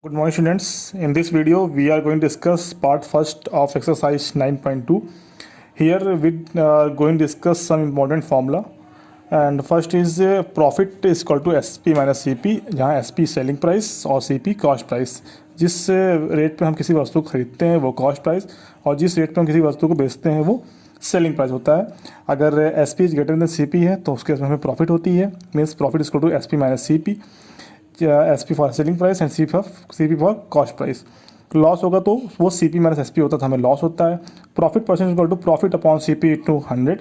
Good morning students. In this video we are going to discuss part first of exercise 9.2. Here we are going to discuss some important formula and first is profit is equal to SP minus CP, जहाँ SP selling price और CP cost price. जिस rate पे हम किसी वस्तु को खरीदते हैं वो कॉस्ट प्राइस और जिस रेट पे हम किसी वस्तु को बेचते हैं वो सेलिंग प्राइस होता है। अगर SP is greater than CP है तो उसके उसमें हमें प्रॉफिट होती है, means profit is equal to SP minus CP, SP for selling price and CP for cost price. Loss होगा तो वो CP माइनस SP होता है तो हमें लॉस होता है। Profit percent equal to profit upon CP into 100,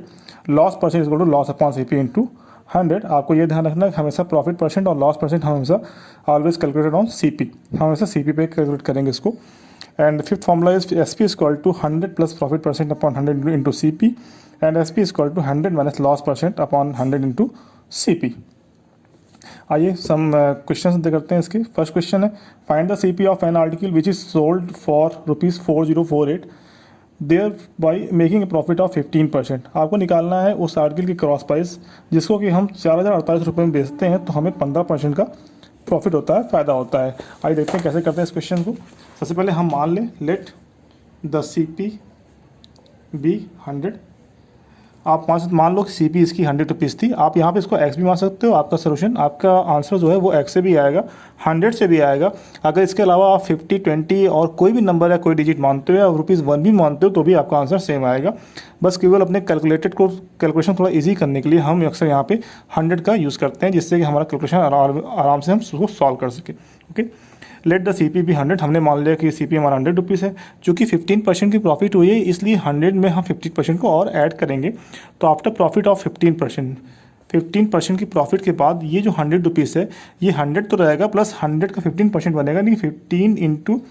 loss percent equal to loss upon CP into 100। आपको ये ध्यान रखना है कि हमेशा प्रॉफिट परसेंट और लॉस परसेंट हमेशा ऑलवेज कैलकुलेटेड ऑन CP, हम हमेशा CP पे कैलकुलेट करेंगे इसको। And fifth formula is SP is equal to 100 plus profit percent upon 100 into CP and SP is equal to 100 minus loss percent upon 100 into CP। आइए some question करते हैं इसके। First question है find the CP of an article which is sold for ₹4048 thereby making a profit of 15%। आपको निकालना है उस article की क्रॉस प्राइस जिसको कि हम 4048 रुपये में बेचते हैं तो हमें 15% का प्रॉफिट होता है, फ़ायदा होता है। आइए देखते हैं कैसे करते हैं इस क्वेश्चन को। सबसे पहले हम मान लें लेट द CP बी 100। आप मान लो कि CP इसकी 100 रुपीज़ थी। आप यहाँ पे इसको X भी मान सकते हो। आपका सोल्यूशन, आपका आंसर जो है वो X से भी आएगा, 100 से भी आएगा। अगर इसके अलावा आप 50, 20 और कोई भी नंबर या कोई डिजिट मानते हो या ₹1 भी मानते हो तो भी आपका आंसर सेम आएगा। बस केवल अपने कैलकुलेशन थोड़ा ईजी करने के लिए हम अक्सर यहाँ पे 100 का यूज़ करते हैं जिससे कि हमारा कैलकुलेशन आराम से हम उसको सॉल्व कर सकें। ओके, लेट द CP भी 100। हमने मान लिया कि CP हमारा 100 रुपीज़ है। चूँकि 15% की प्रॉफिट हुई है इसलिए 100 में हम 50% को और ऐड करेंगे। तो आफ्टर प्रॉफिट ऑफ 15% की प्रॉफिट के बाद ये जो 100 रुपीज़ है ये 100 तो रहेगा प्लस 100 का 15% बनेगा, नहीं 15 इंटू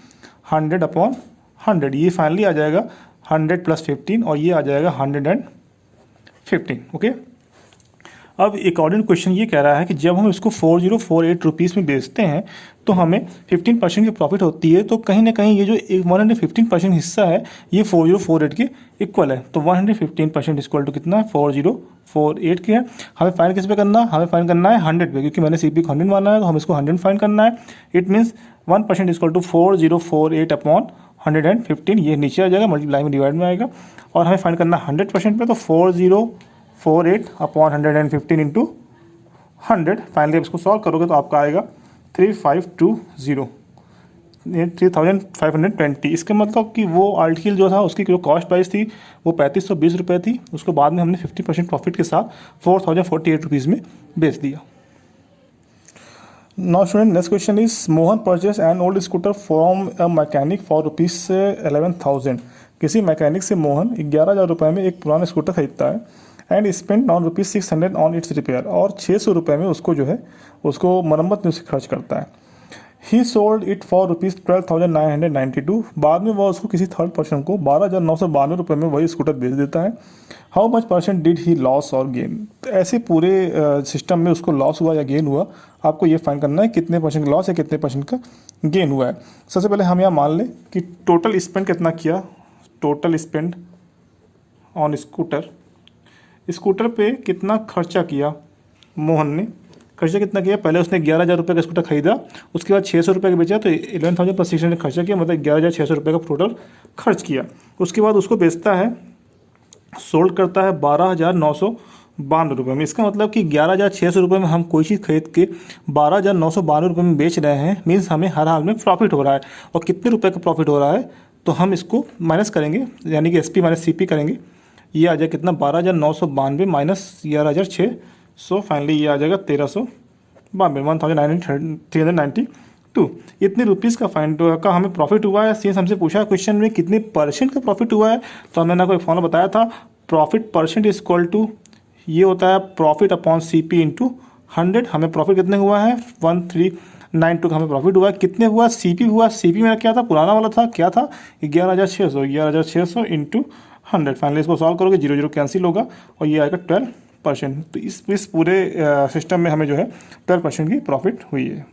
100 अपॉन 100। ये फाइनली आ जाएगा 100 प्लस 15 और ये आ जाएगा 115। ओके, अब अकॉर्डिंग क्वेश्चन ये कह रहा है कि जब हम इसको 4048 रुपीज़ में बेचते हैं तो हमें 15% की प्रॉफिट होती है। तो कहीं ना कहीं ये जो 115% हिस्सा है ये 4048 के इक्वल है। तो 115% इक्वल टू कितना है, 4048 के है। हमें फाइंड किस पे करना है, हमें फाइंड करना है 100 पे, क्योंकि मैंने CP को 100 माना है तो हम इसको 100 फाइंड करना है। It means 1% equal to 4048 upon 115। ये नीचे आ जाएगा, मल्टीप्लाई में डिवाइड में आएगा। और हमें फाइंड करना है 100% पे, तो 4048 अपॉन 115 इंटू 100। फाइनली आप इसको सॉल्व करोगे तो आपका आएगा 3520। इसका मतलब कि वो आर्टिकल जो था उसकी जो कॉस्ट प्राइस थी वो 3520 रुपये थी। उसको बाद में हमने 50% प्रॉफिट के साथ 4048 रुपीज़ में बेच दिया। Now student, next question is Mohan purchase an old scooter from a mechanic for ₹11,000। किसी मैकेनिक से मोहन 11,000 रुपये में एक पुराना स्कूटर खरीदता है and spend on ₹600 on its repair, और 600 रुपये में उसको जो है उसको मरम्मत में उसे खर्च करता है। ही सोल्ड इट फॉर ₹12,992। बाद में वह उसको किसी थर्ड पर्सन को 12,992 रुपये में वही स्कूटर बेच देता है। How much percent did he loss और गेन। तो ऐसे पूरे सिस्टम में उसको लॉस हुआ या गेन हुआ, आपको ये फाइंड करना है कितने परसेंट का लॉस है कितने परसेंट का गेन हुआ है। सबसे पहले हम यहाँ मान लें कि टोटल स्पेंड कितना किया, टोटल स्पेंड ऑन स्कूटर पे कितना खर्चा किया मोहन ने। खर्चा कितना किया, पहले उसने 11,000 रुपये का स्कूटर खरीदा, उसके बाद 600 रुपये का बेचा तो 11,000 प्लस 600 खर्चा किया, मतलब 11,600 रुपये का टोटल खर्च किया। उसके बाद उसको बेचता है, सोल्ड करता है 12,992 रुपये में। इसका मतलब कि 11,600 रुपये में हम कोई चीज़ खरीद के 12,992 रुपये में बेच रहे हैं, मीन्स हमें हर हाल में प्रॉफिट हो रहा है। और कितने रुपये का प्रॉफिट हो रहा है तो हम इसको माइनस करेंगे, यानी कि SP माइनस CP करेंगे। ये आ जाएगा कितना, 12,992 माइनस 11,600, फाइनली ये आ जाएगा 1,392। इतने रुपीज़ का का हमें प्रॉफिट हुआ है। सीएस हमसे पूछा क्वेश्चन में कितने परसेंट का प्रॉफिट हुआ है, तो मैंने आपको एक फॉर्मूला बताया था, profit percent is equal to ये होता है प्रॉफिट अपॉन CP इंटू 100। हमें प्रॉफिट कितने हुआ है, 1392 का हमें प्रॉफिट हुआ है। कितने हुआ, CP हुआ, CP मेरा क्या था, पुराना वाला था, क्या था 11,600 इंटू 100। फाइनली इसको सॉल्व करोगे 0 कैंसिल होगा और ये आएगा 12%। तो इस पूरे सिस्टम में हमें जो है 12% की प्रॉफिट हुई है।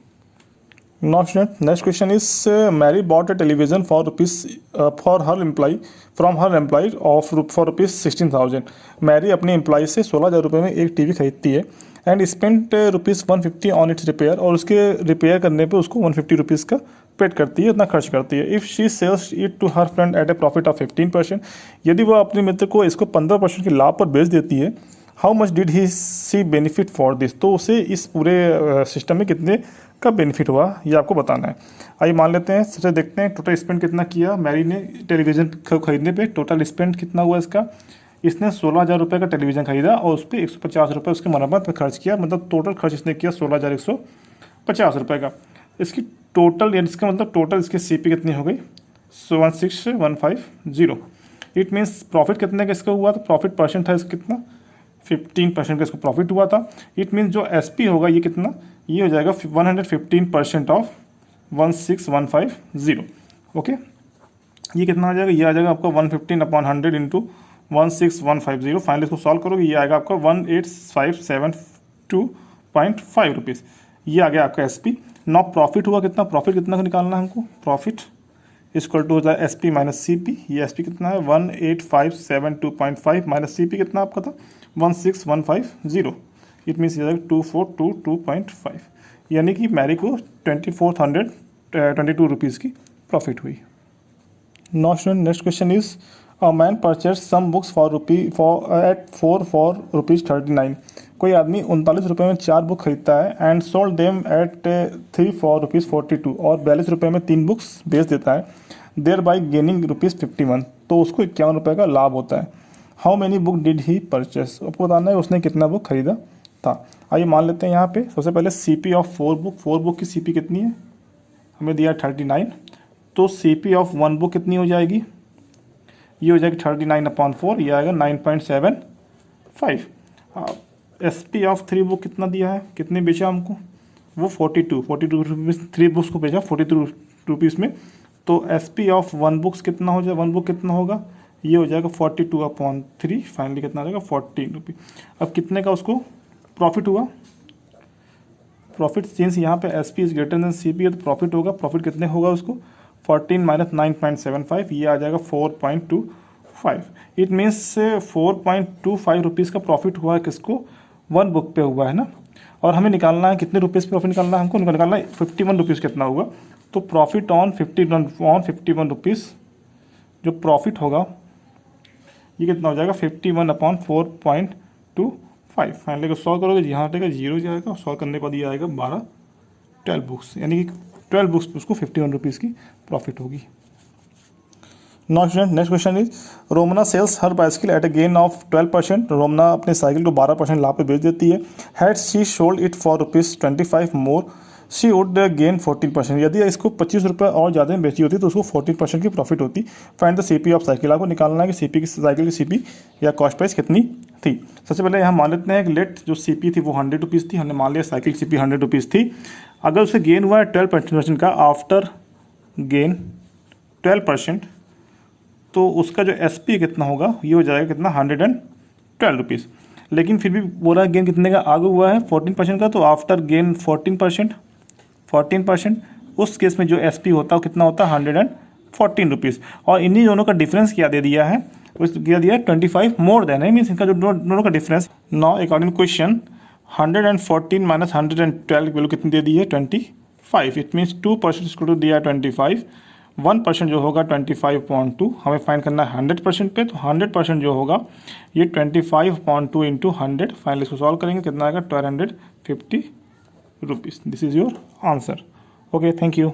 Next question is Mary bought a television for her employ from her employ for ₹16,000। Mary अपने एम्प्लॉय से 16,000 रुपये में एक TV खरीदती है and spent ₹150 on its repair, और उसके रिपेयर करने पे उसको ₹150 का पेड करती है, उतना खर्च करती है। If she sells it to her friend at a profit of 15%, यदि वो अपने मित्र को इसको 15% के लाभ पर बेच देती है, how much did he she benefit for this, तो उसे इस पूरे सिस्टम में कितने का बेनिफिट हुआ ये आपको बताना है। आइए मान लेते हैं, सबसे देखते हैं टोटल स्पेंड कितना किया मैरी ने टेलीविज़न खरीदने पे। टोटल स्पेंड कितना हुआ इसका, इसने 16,000 रुपये का टेलीविज़न खरीदा और उस पर 150 रुपये उसके मरम्मत में खर्च किया, मतलब टोटल खर्च इसने किया 16,150 रुपये का। इसकी टोटल यानी इसका मतलब टोटल इसकी सीपी कितनी हो गई 16,150। इट मीन्स प्रॉफिट कितने का इसका हुआ, तो प्रॉफिट परसेंट था इसका कितना 15% का इसको प्रॉफिट हुआ था। इट मीन्स जो एसपी होगा ये कितना, ये हो जाएगा 115% ऑफ 16,150। ओके, ये कितना आ जाएगा, ये आ जाएगा आपका 115/100 इंटू 16,150। फाइनली इसको सॉल्व करोगे ये आएगा आपका 18,572.5 रुपीज़। ये आ गया आपका एसपी। नौ प्रॉफिट हुआ कितना, प्रॉफिट कितना को निकालना है हमको, प्रॉफिट इक्वल टू हो जाए एसपी माइनस सीपी। ये एसपी कितना है 18,572.5 माइनस सीपी कितना आपका था 16,150। इट मीन्स ये जाएगा 2422.5, यानी कि मैरी को 2,422 रुपीज़ की प्रॉफिट हुई। Now student next question is a man purchase some books for ₹39। कोई आदमी 39 रुपये में 4 बुक खरीदता है and sold them at 3 for ₹42 और 42 रुपये में 3 बुक्स बेच देता है, देयर बाई गेनिंग ₹51, तो उसको 51 रुपये का लाभ होता है। How many book did he purchase, आपको बताना है उसने कितना बुक खरीदा था। आइए मान लेते हैं यहाँ पे सबसे पहले सीपी ऑफ 4 बुक की सीपी कितनी है, हमें दिया 39, तो सीपी ऑफ 1 बुक कितनी हो जाएगी, ये हो जाएगी 39/4, ये आएगा 9.75। एसपी ऑफ 3 बुक कितना दिया है, कितने बेचा हमको, वो 42 रुपीज़ 3 बुक्स को बेचा 42 रुपीज़ में, तो एसपी ऑफ 1 बुक्स कितना हो जाए, 1 बुक कितना होगा, ये हो जाएगा 42/3, फाइनली कितना आ जाएगा 14 रुपये। अब कितने का उसको प्रॉफिट हुआ, प्रॉफिट सिंस यहाँ पे SP is greater then CP है तो प्रॉफिट होगा, प्रॉफिट कितने होगा उसको 14 माइनस 9.75, ये आ जाएगा 4.25। इट मीन्स 4.25 रुपीज़ का प्रॉफिट हुआ है किसको, 1 बुक पे हुआ है ना। और हमें निकालना है कितने रुपीज़ प्रॉफिट निकालना है, हमको निकालना है 51 रुपीज़ कितना हुआ, तो प्रॉफिट ऑन 51 रुपीज़ जो प्रॉफिट होगा ये कितना हो जाएगा 51/4.25। फाइनली को सॉल्व करोगे यहाँ हटेगा 0 जाएगा, सॉल्व करने के बाद ये आएगा 12 बुक्स, यानी कि 12 बुक्स उसको 51 रुपीज़ की प्रॉफिट होगी। Now student next question is Romna sells her bicycle at a gain of 12%। Romna अपने साइकिल को 12% लाभ पे बेच देती है। Had she sold it for ₹25 more she would gain 14%। यदि इसको 25 रुपये और ज़्यादा में बेची होती तो उसको 14% की प्रॉफिट होती। Find the CP of cycle, आपको निकालना है कि सीपी की साइकिल की सीपी या कॉस्ट प्राइस कितनी थी। सबसे पहले यहाँ मान लेते हैं कि लेट जो सीपी थी वो 100 रुपीज़ थी, हमने मान लिया साइकिल सीपी 100 रुपीज़ थी। अगर उसे गेन हुआ है 12% का, आफ्टर गेन 12%, तो उसका जो एसपी कितना होगा, ये हो जाएगा कितना 112 रुपीज़। लेकिन फिर भी बोला गेन कितने का आगे हुआ है 14% का, तो आफ्टर गेन 14%, उस केस में जो एसपी होता है कितना होता है 114 रुपीज़। और इन्हीं दोनों का डिफरेंस क्या दे दिया है, क्या दिया 25 मोर देन है, मीन्स इनका जो दोनों का difference. Now according question 114 minus 112 की वैल्यू कितनी दे दी है 25। इट मीन्स 2% इसको तो दिया है 25, 1% जो होगा 25.2, हमें फाइंड करना है 100% पे, तो 100% जो होगा ये 25.2 इंटू 100। फाइनली इसको सॉल्व करेंगे कितना आएगा 1250 rupees. This is your answer. Okay, thank you.